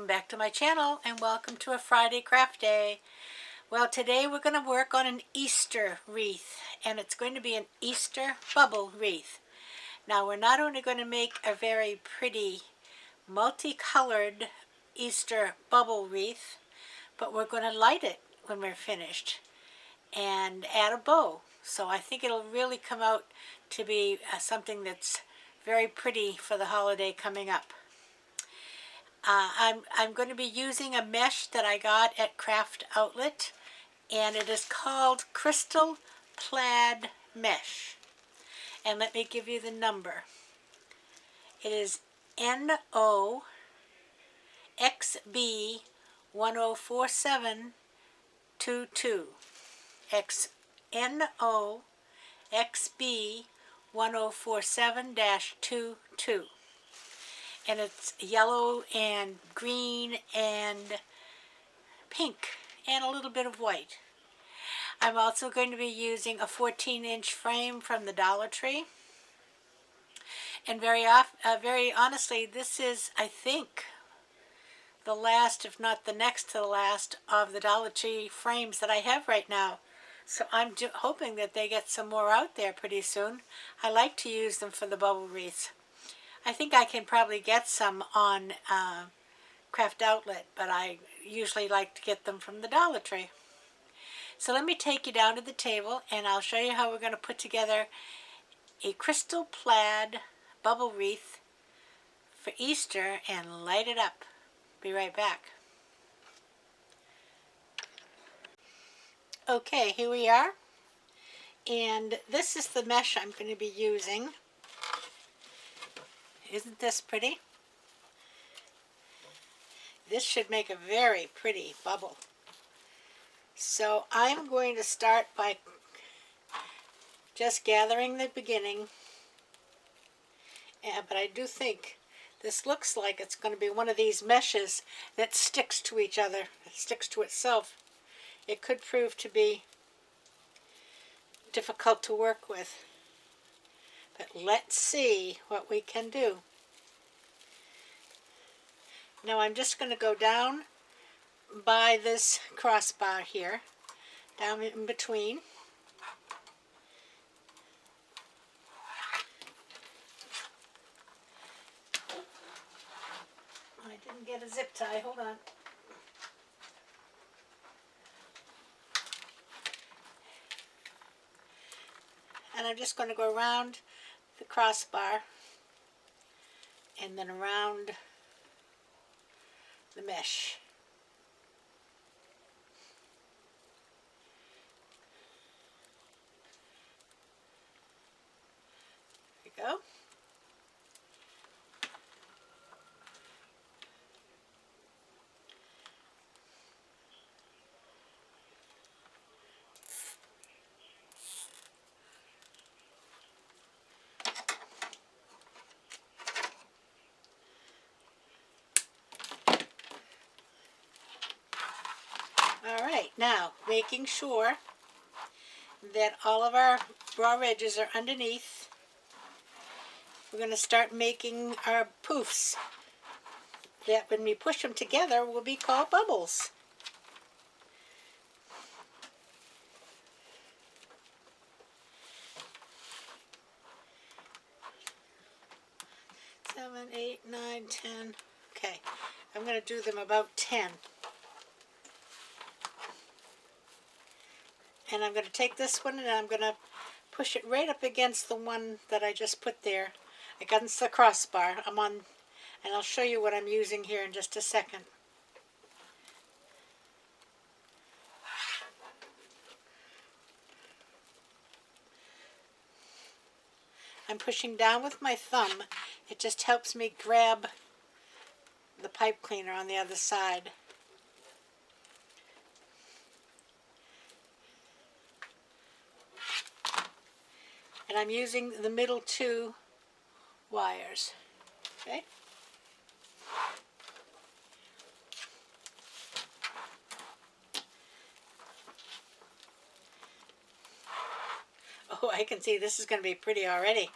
welcome back to my channel and welcome to a Friday craft day. Well, today we're going to work on an Easter wreath, and it's going to be an Easter bubble wreath. Now we're not only going to make a very pretty multicolored Easter bubble wreath, but we're going to light it when we're finished and add a bow. So I think it'll really come out to be something that's very pretty for the holiday coming up. I'm going to be using a mesh that I got at Craftoutlet, and it is called Crystal Plaid Mesh. And let me give you the number. It is NOXB104722. NOXB1047-22. And it's yellow and green and pink and a little bit of white. I'm also going to be using a 14-inch frame from the Dollar Tree. And very honestly, this is, I think, the last, if not the next to the last, of the Dollar Tree frames that I have right now. So I'm hoping that they get some more out there pretty soon. I like to use them for the bubble wreaths. I think I can probably get some on Craftoutlet, but I usually like to get them from the Dollar Tree. So let me take you down to the table and I'll show you how we're going to put together a crystal plaid bubble wreath for Easter and light it up. Be right back. Okay, here we are. And this is the mesh I'm going to be using. Isn't this pretty? This should make a very pretty bubble. So I'm going to start by just gathering the beginning. But I do think this looks like it's going to be one of these meshes that sticks to each other, sticks to itself. It could prove to be difficult to work with. But let's see what we can do. Now I'm just going to go down by this crossbar here, down in between. I didn't get a zip tie, hold on. And I'm just going to go around the crossbar and then around the mesh. There we go. Alright, now making sure that all of our raw edges are underneath, we're going to start making our poofs that when we push them together will be called bubbles. Seven, 8, 9, 10. Okay, I'm going to do them about 10. And I'm going to take this one and I'm going to push it right up against the one that I just put there, against the crossbar. I'm on, and I'll show you what I'm using here in just a second. I'm pushing down with my thumb. It just helps me grab the pipe cleaner on the other side. And I'm using the middle two wires. Okay? Oh, I can see this is going to be pretty already.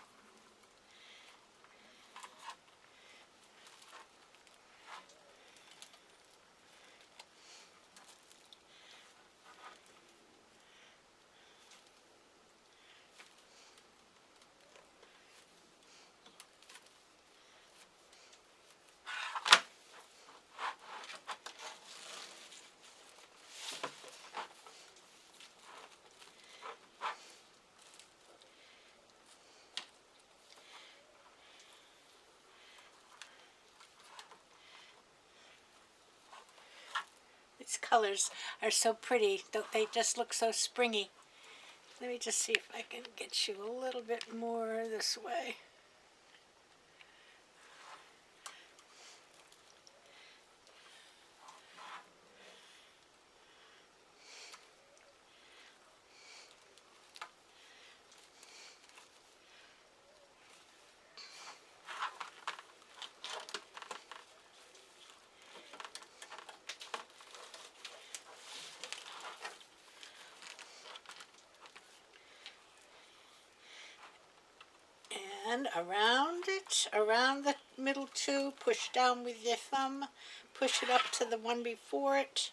colors are so pretty. They just look so springy. Let me just see if I can get you a little bit more this way. And around it, around the middle two, push down with your thumb, push it up to the one before it.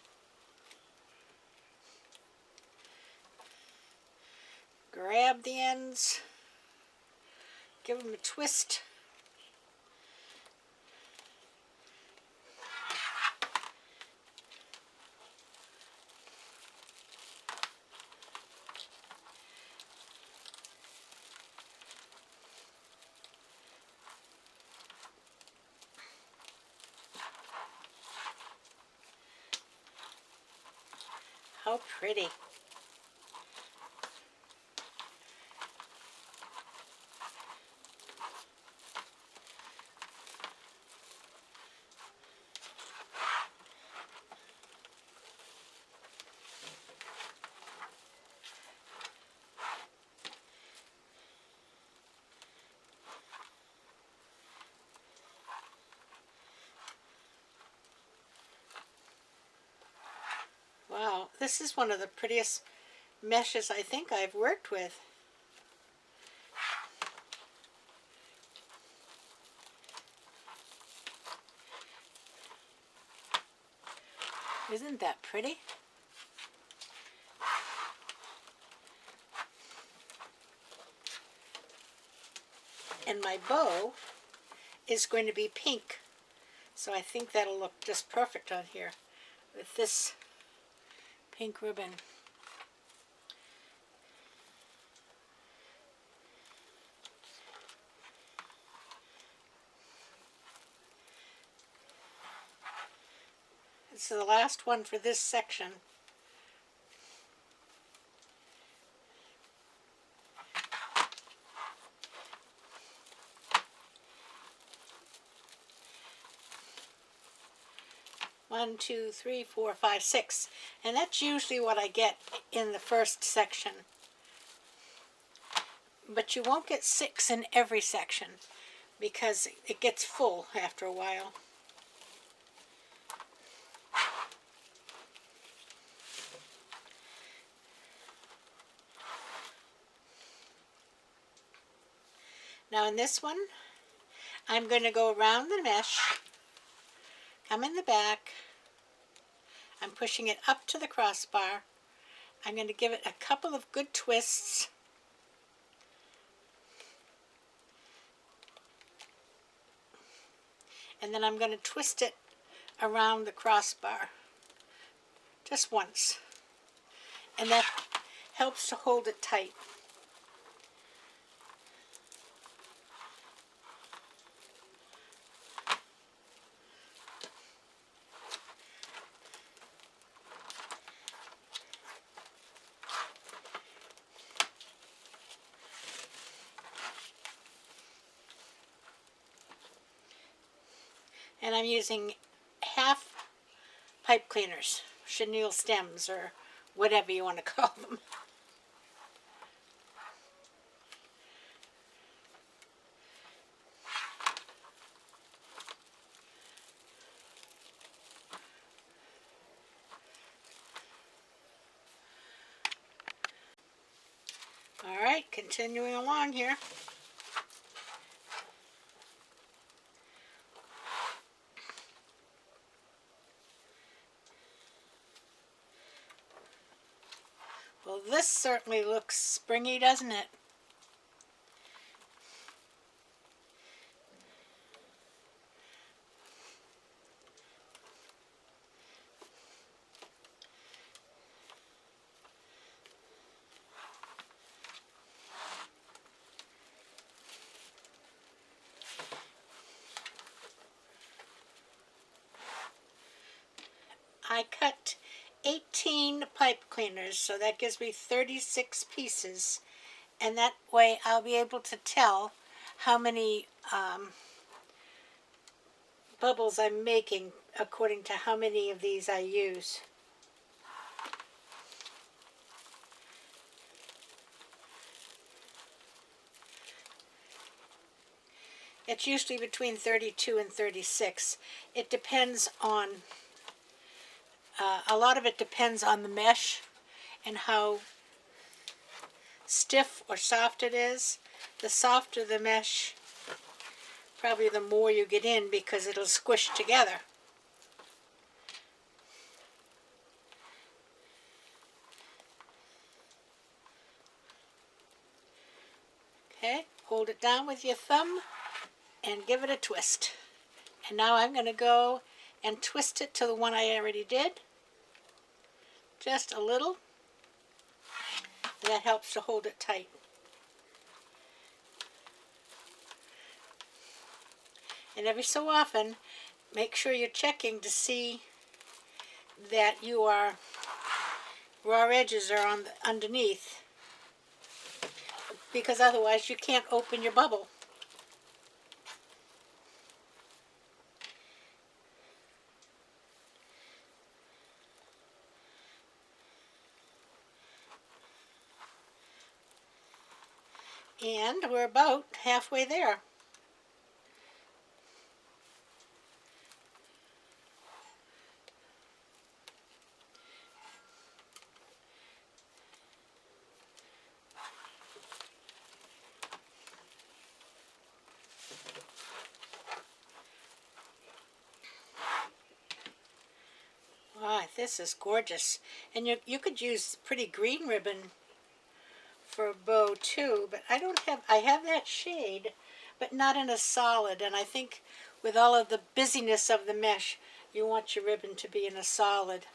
Grab the ends, give them a twist. How pretty. Wow, this is one of the prettiest meshes I think I've worked with. Isn't that pretty? And my bow is going to be pink, so I think that'll look just perfect on here with this pink ribbon. It's the last one for this section. One, two, three, four, five, six. And that's usually what I get in the first section. But you won't get 6 in every section because it gets full after a while. Now in this one, I'm going to go around the mesh, come in the back, I'm pushing it up to the crossbar, I'm going to give it a couple of good twists, and then I'm going to twist it around the crossbar just once, and that helps to hold it tight. And I'm using half pipe cleaners, chenille stems, or whatever you want to call them. All right, continuing along here. Well, this certainly looks springy, doesn't it? I cut 18 pipe cleaners, so that gives me 36 pieces. And that way I'll be able to tell how many bubbles I'm making according to how many of these I use. It's usually between 32 and 36. It depends on, a lot of it depends on the mesh and how stiff or soft it is. The softer the mesh, probably the more you get in because it'll squish together. Okay, hold it down with your thumb and give it a twist. And now I'm going to go and twist it to the one I already did. Just a little. That helps to hold it tight. And every so often, make sure you're checking to see that your raw edges are on underneath, because otherwise you can't open your bubble. And we're about halfway there. Wow, this is gorgeous. And you could use pretty green ribbon for a bow too, but I have that shade, but not in a solid. And I think with all of the busyness of the mesh, you want your ribbon to be in a solid.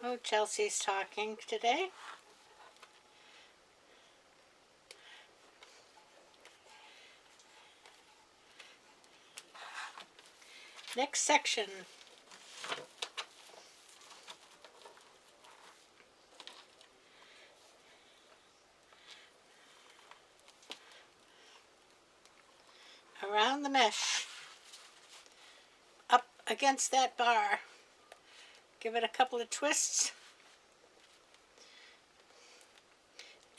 Oh, Chelsea's talking today. Next section. Around the mesh. Up against that bar. Give it a couple of twists.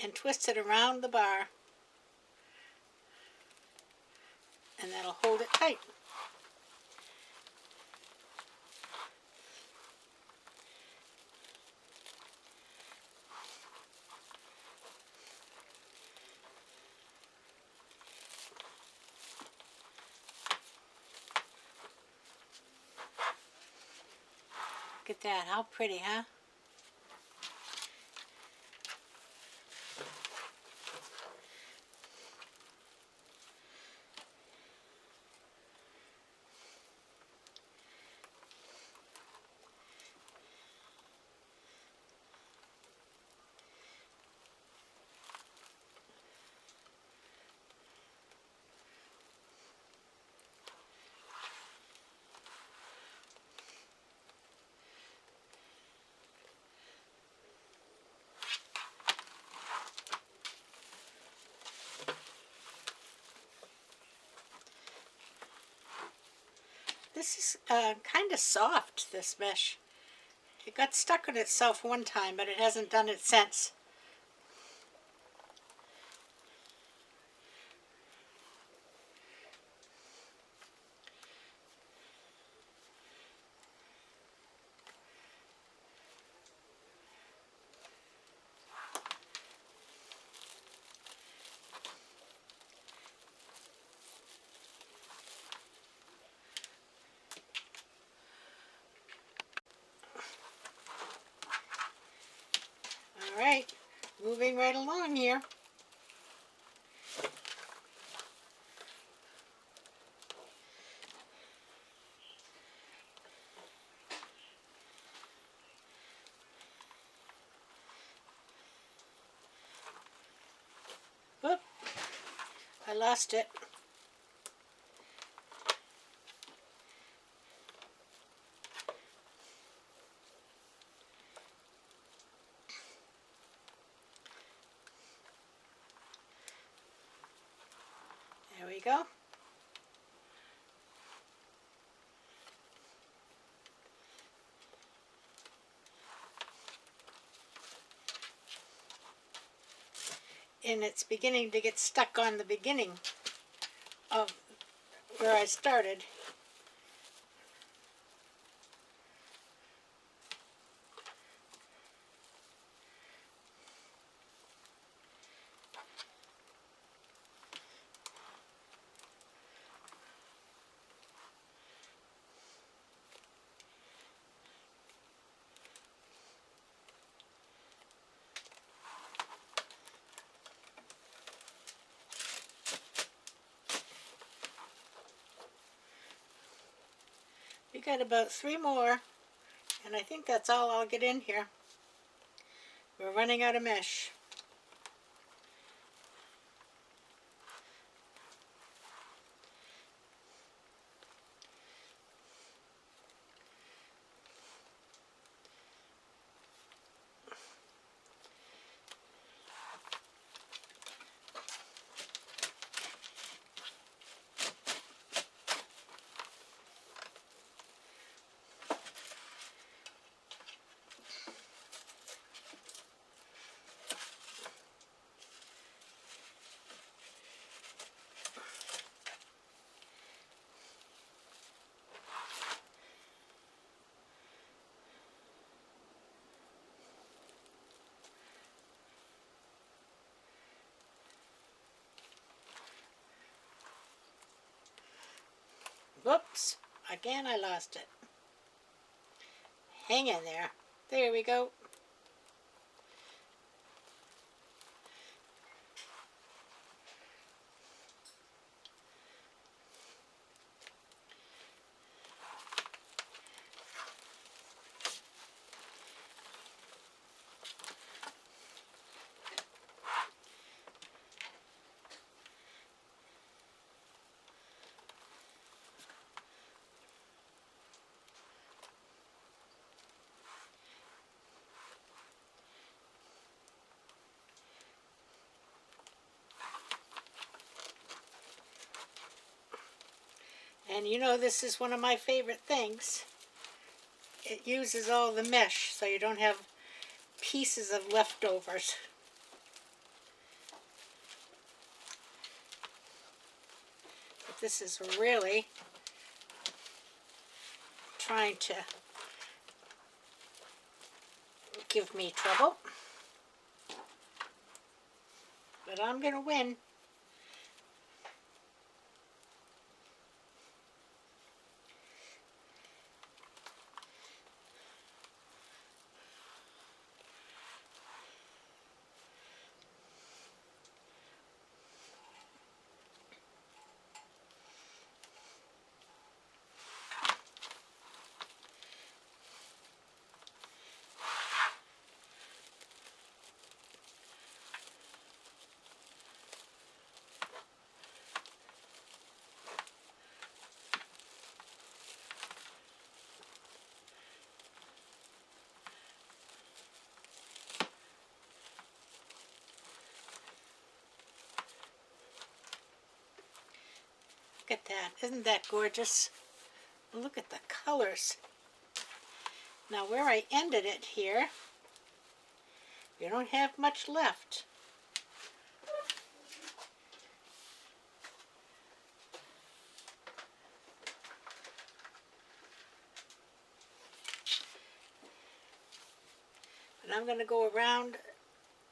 And twist it around the bar. And that'll hold it tight. Look at that, how pretty, huh? This is kind of soft, this mesh. It got stuck on itself one time, but it hasn't done it since. moving right along here. Whoop, I lost it. There we go. And it's beginning to get stuck on the beginning of where I started. We got about 3 more, and I think that's all I'll get in here. We're running out of mesh. Whoops, again I lost it. Hang in there. There we go. And you know this is one of my favorite things. It uses all the mesh so you don't have pieces of leftovers. But this is really trying to give me trouble. But I'm going to win. Look at that. Isn't that gorgeous? Look at the colors. Now where I ended it here, you don't have much left. But I'm going to go around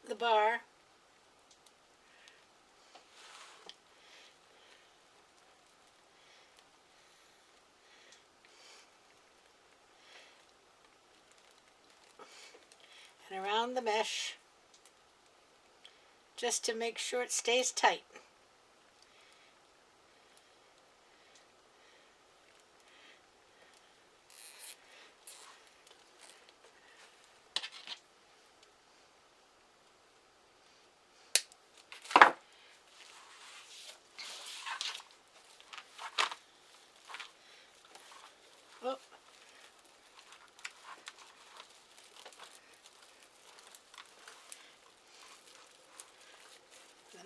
the bar. And around the mesh. just to make sure it stays tight. Oh.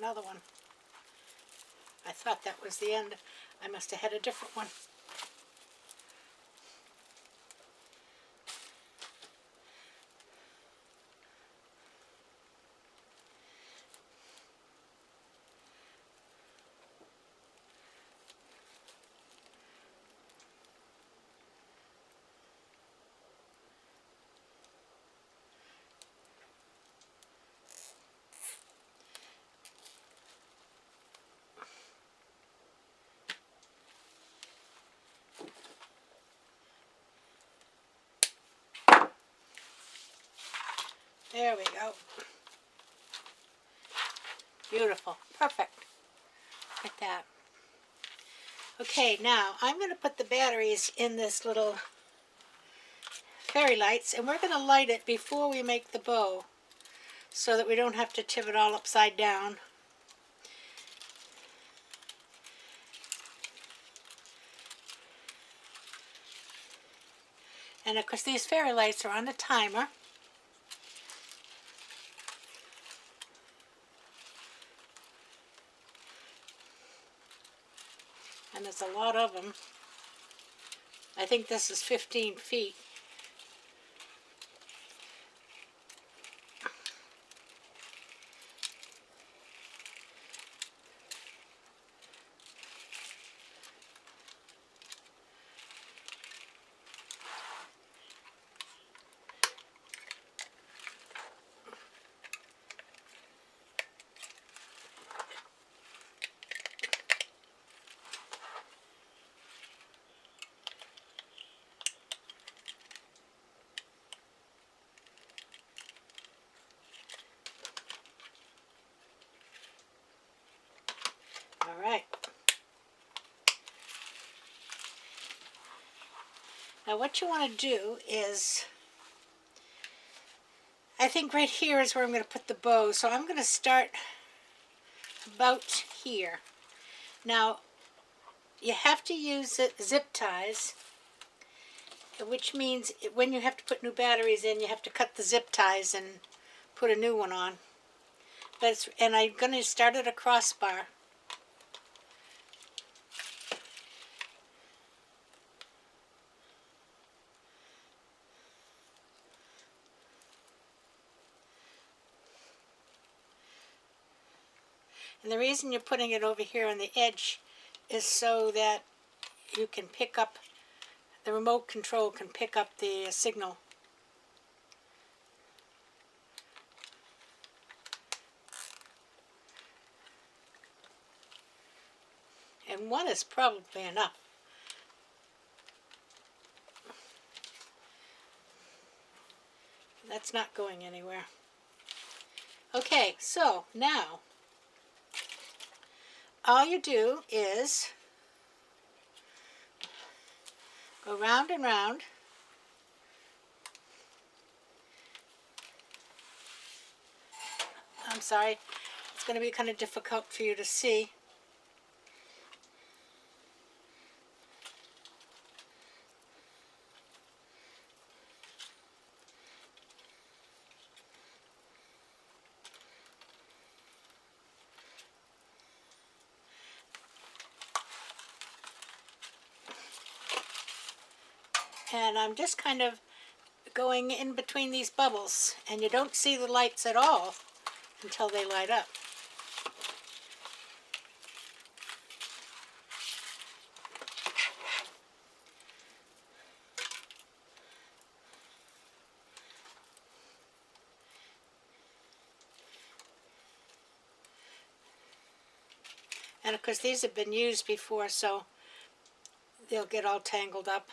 Another one. I thought that was the end. I must have had a different one. There we go. Beautiful. Perfect. Like that. Okay, now I'm going to put the batteries in this little fairy lights, and we're going to light it before we make the bow so that we don't have to tip it all upside down. And of course these fairy lights are on a timer. And there's a lot of them. I think this is 15 feet. All right. Now what you want to do is, I think right here is where I'm going to put the bow. So I'm going to start about here. Now you have to use zip ties, which means when you have to put new batteries in, you have to cut the zip ties and put a new one on. And I'm going to start at a crossbar. And the reason you're putting it over here on the edge is so that you can pick up, the remote control can pick up the signal. And one is probably enough. That's not going anywhere. Okay, so now all you do is go round and round. I'm sorry, it's going to be kind of difficult for you to see. And I'm just kind of going in between these bubbles, and you don't see the lights at all until they light up. And of course these have been used before, so they'll get all tangled up.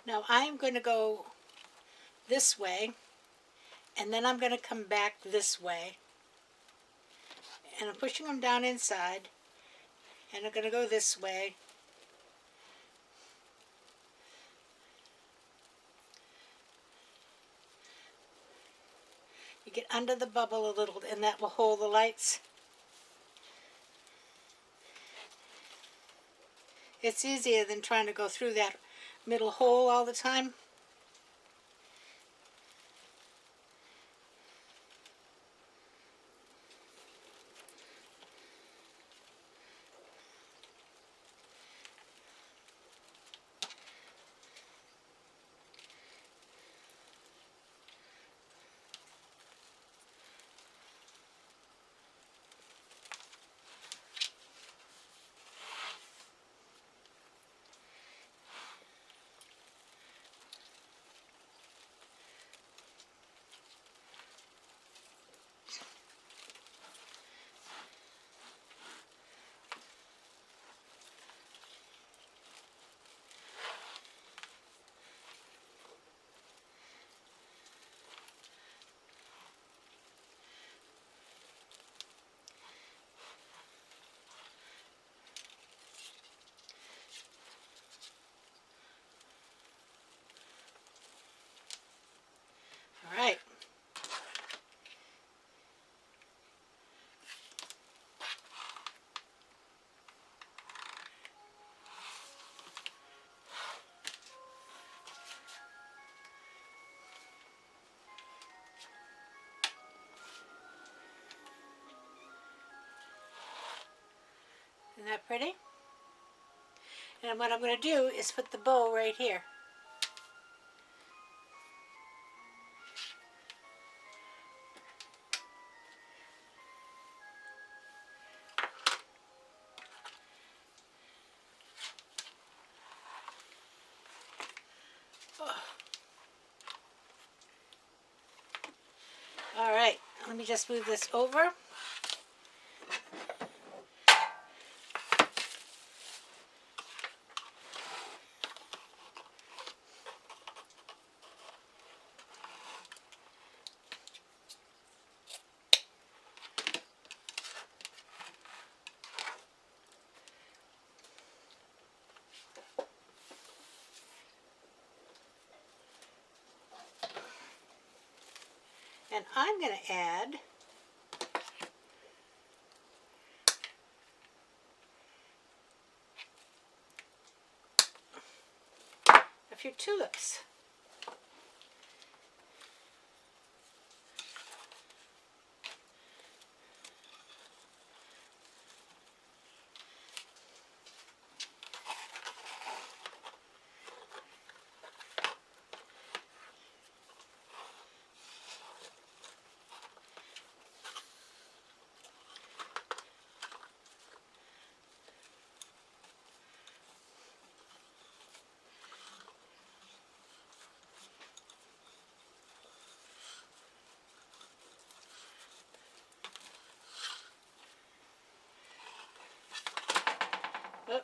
Now I'm going to go this way, and then I'm going to come back this way. And I'm pushing them down inside, and I'm going to go this way. You get under the bubble a little, and that will hold the lights. It's easier than trying to go through that middle hole all the time. All right. Isn't that pretty? And what I'm going to do is put the bow right here. All right, let me just move this over. And I'm going to add a few tulips. Oh.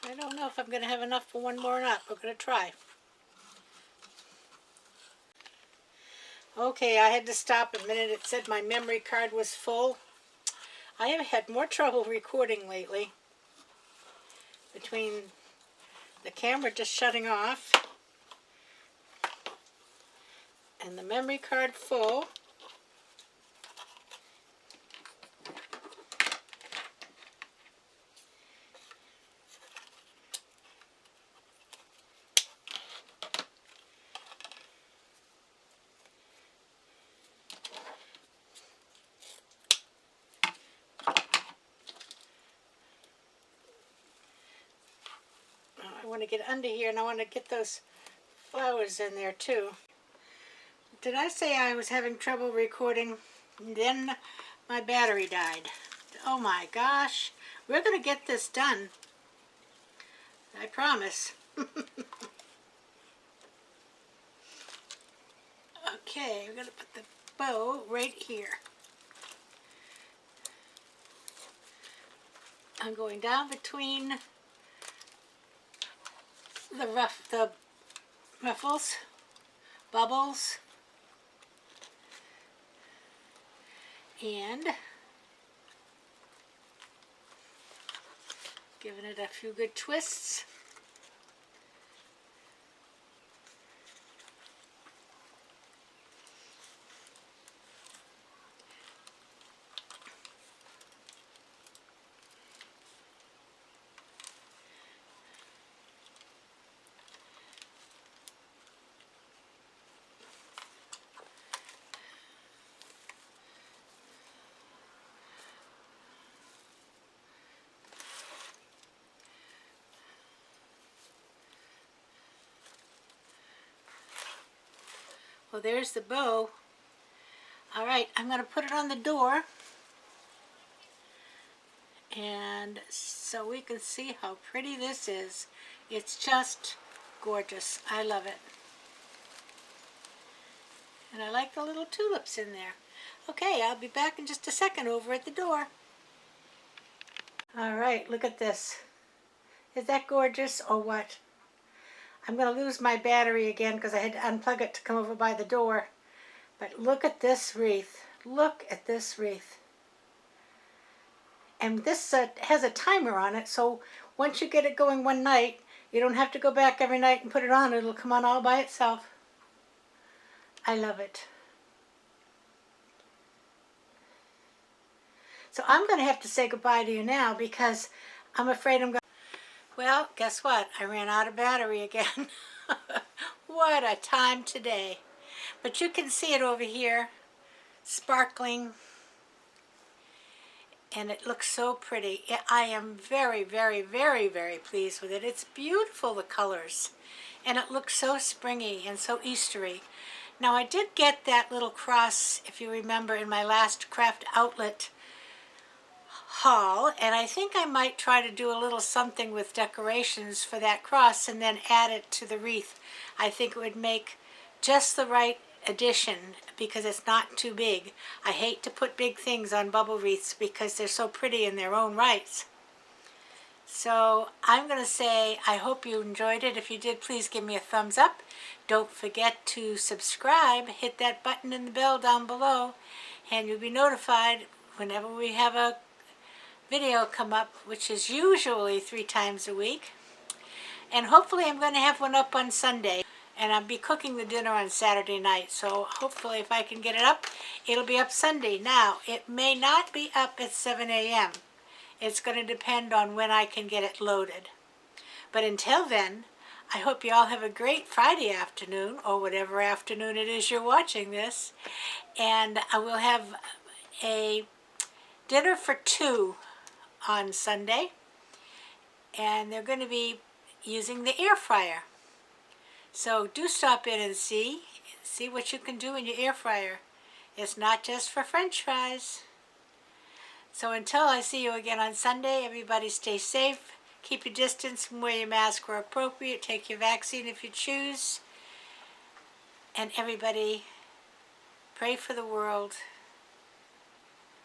I don't know if I'm going to have enough for one more or not. We're going to try. Okay, I had to stop a minute. It said my memory card was full. I have had more trouble recording lately. Between the camera just shutting off and the memory card full. I want to get under here and I want to get those flowers in there too. Did I say I was having trouble recording? Then my battery died. Oh my gosh. We're going to get this done. I promise. Okay, we're going to put the bow right here. I'm going down between the ruffles, bubbles, and giving it a few good twists. Well, there's the bow. All right, I'm going to put it on the door, and so we can see how pretty this is. It's just gorgeous. I love it. And I like the little tulips in there. Okay, I'll be back in just a second over at the door. All right, look at this. Is that gorgeous or what? I'm going to lose my battery again because I had to unplug it to come over by the door. But look at this wreath. Look at this wreath. And this has a timer on it, so once you get it going one night, you don't have to go back every night and put it on. It'll come on all by itself. I love it. So I'm going to have to say goodbye to you now because I'm afraid I'm going to... Well, guess what? I ran out of battery again. What a time today. But you can see it over here, sparkling. And it looks so pretty. I am very, very, very, very pleased with it. It's beautiful, the colors. And it looks so springy and so Eastery. Now, I did get that little cross, if you remember, in my last Craftoutlet haul. And I think I might try to do a little something with decorations for that cross and then add it to the wreath. I think it would make just the right addition because it's not too big. I hate to put big things on bubble wreaths because they're so pretty in their own rights. So I'm going to say I hope you enjoyed it. If you did, please give me a thumbs up. Don't forget to subscribe. Hit that button and the bell down below and you'll be notified whenever we have a video come up, which is usually 3 times a week. And hopefully I'm going to have one up on Sunday. And I'll be cooking the dinner on Saturday night, so hopefully if I can get it up, it'll be up Sunday. Now, it may not be up at 7 a.m. It's going to depend on when I can get it loaded. But until then, I hope you all have a great Friday afternoon, or whatever afternoon it is you're watching this. And I will have a dinner for 2 on Sunday. And they're going to be using the air fryer. So do stop in and see what you can do in your air fryer. It's not just for French fries. So until I see you again on Sunday, everybody stay safe. Keep your distance and wear your mask where appropriate. Take your vaccine if you choose. And everybody, pray for the world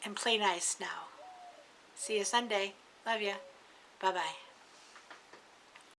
and play nice now. See you Sunday. Love you. Bye-bye.